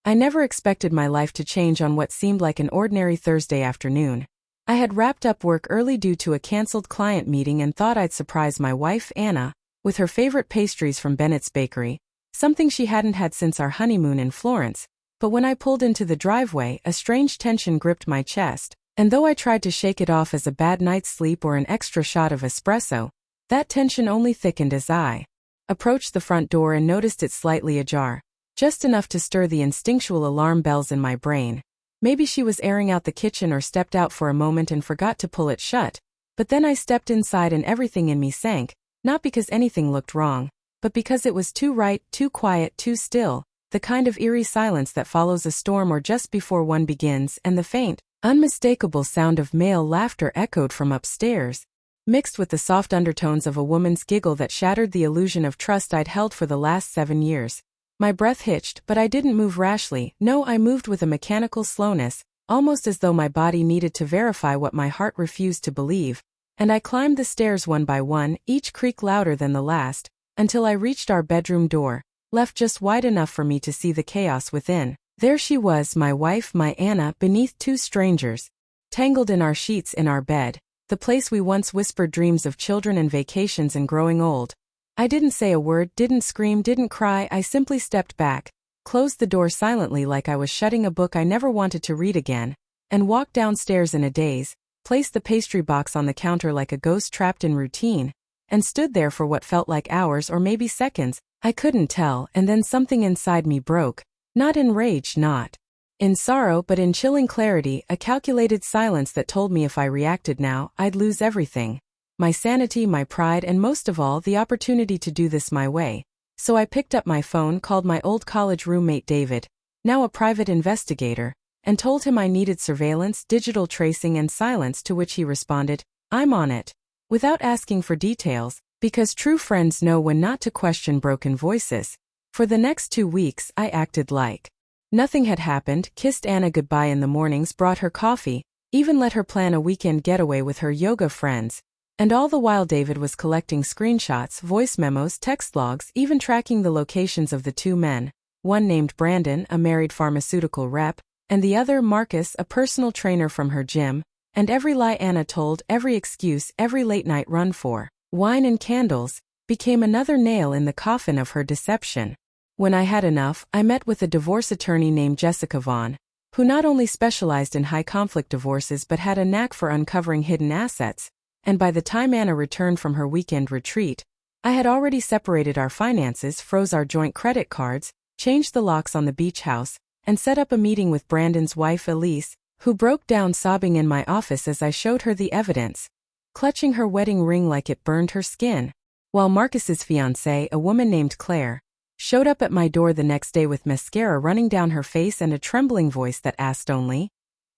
I never expected my life to change on what seemed like an ordinary Thursday afternoon. I had wrapped up work early due to a canceled client meeting and thought I'd surprise my wife, Anna, with her favorite pastries from Bennett's Bakery, something she hadn't had since our honeymoon in Florence. But when I pulled into the driveway, a strange tension gripped my chest, and though I tried to shake it off as a bad night's sleep or an extra shot of espresso, that tension only thickened as I approached the front door and noticed it slightly ajar, just enough to stir the instinctual alarm bells in my brain. Maybe she was airing out the kitchen or stepped out for a moment and forgot to pull it shut, but then I stepped inside and everything in me sank, not because anything looked wrong, but because it was too right, too quiet, too still, the kind of eerie silence that follows a storm or just before one begins, and the faint, unmistakable sound of male laughter echoed from upstairs, mixed with the soft undertones of a woman's giggle that shattered the illusion of trust I'd held for the last 7 years. My breath hitched, but I didn't move rashly. No, I moved with a mechanical slowness, almost as though my body needed to verify what my heart refused to believe, and I climbed the stairs one by one, each creak louder than the last, until I reached our bedroom door, left just wide enough for me to see the chaos within. There she was, my wife, my Anna, beneath 2 strangers, tangled in our sheets in our bed, the place we once whispered dreams of children and vacations and growing old. I didn't say a word, didn't scream, didn't cry. I simply stepped back, closed the door silently like I was shutting a book I never wanted to read again, and walked downstairs in a daze, placed the pastry box on the counter like a ghost trapped in routine, and stood there for what felt like hours or maybe seconds. I couldn't tell, and then something inside me broke, not in rage, not in sorrow, but in chilling clarity, a calculated silence that told me if I reacted now, I'd lose everything. My sanity, my pride, and most of all, the opportunity to do this my way. So I picked up my phone, called my old college roommate David, now a private investigator, and told him I needed surveillance, digital tracing, and silence, to which he responded, "I'm on it," without asking for details, because true friends know when not to question broken voices. For the next 2 weeks, I acted like nothing had happened, kissed Anna goodbye in the mornings, brought her coffee, even let her plan a weekend getaway with her yoga friends. And all the while David was collecting screenshots, voice memos, text logs, even tracking the locations of the 2 men, one named Brandon, a married pharmaceutical rep, and the other, Marcus, a personal trainer from her gym, and every lie Anna told, every excuse, every late-night run for wine and candles, became another nail in the coffin of her deception. When I had enough, I met with a divorce attorney named Jessica Vaughn, who not only specialized in high-conflict divorces but had a knack for uncovering hidden assets. And by the time Anna returned from her weekend retreat, I had already separated our finances, froze our joint credit cards, changed the locks on the beach house, and set up a meeting with Brandon's wife Elise, who broke down sobbing in my office as I showed her the evidence, clutching her wedding ring like it burned her skin. While Marcus's fiancée, a woman named Claire, showed up at my door the next day with mascara running down her face and a trembling voice that asked only,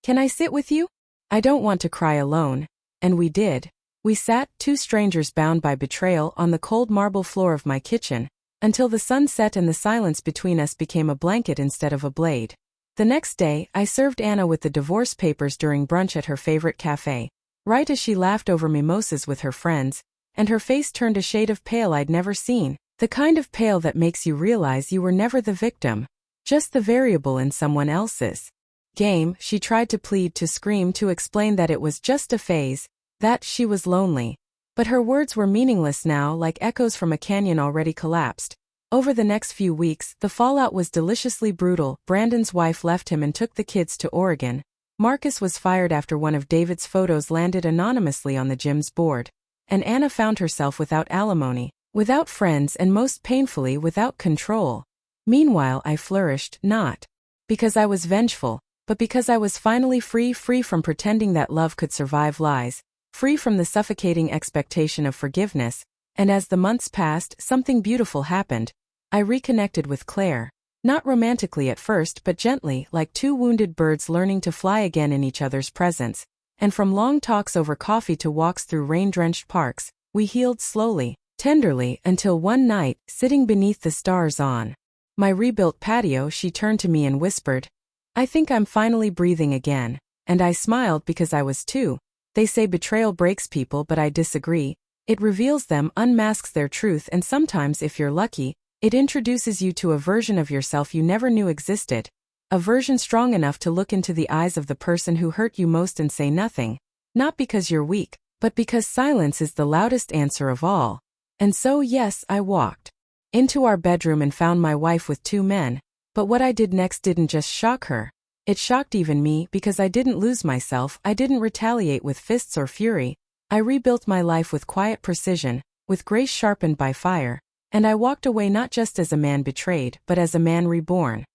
"Can I sit with you? I don't want to cry alone." And we did. We sat, 2 strangers bound by betrayal, on the cold marble floor of my kitchen, until the sun set and the silence between us became a blanket instead of a blade. The next day, I served Anna with the divorce papers during brunch at her favorite cafe, right as she laughed over mimosas with her friends, and her face turned a shade of pale I'd never seen, the kind of pale that makes you realize you were never the victim, just the variable in someone else's game. She tried to plead, to scream, to explain that it was just a phase, that she was lonely. But her words were meaningless now, like echoes from a canyon already collapsed. Over the next few weeks, the fallout was deliciously brutal. Brandon's wife left him and took the kids to Oregon. Marcus was fired after one of David's photos landed anonymously on the gym's board. And Anna found herself without alimony, without friends, and most painfully, without control. Meanwhile, I flourished, not because I was vengeful, but because I was finally free from pretending that love could survive lies, free from the suffocating expectation of forgiveness. And as the months passed, something beautiful happened. I reconnected with Claire. Not romantically at first, but gently, like 2 wounded birds learning to fly again in each other's presence. And from long talks over coffee to walks through rain-drenched parks, we healed slowly, tenderly, until one night, sitting beneath the stars on my rebuilt patio, she turned to me and whispered, "I think I'm finally breathing again." And I smiled because I was too. They say betrayal breaks people, but I disagree. It reveals them, unmasks their truth, and sometimes, if you're lucky, it introduces you to a version of yourself you never knew existed. A version strong enough to look into the eyes of the person who hurt you most and say nothing, not because you're weak, but because silence is the loudest answer of all. And so yes, I walked into our bedroom and found my wife with 2 men, but what I did next didn't just shock her. It shocked even me because I didn't lose myself, I didn't retaliate with fists or fury. I rebuilt my life with quiet precision, with grace sharpened by fire, and I walked away not just as a man betrayed, but as a man reborn.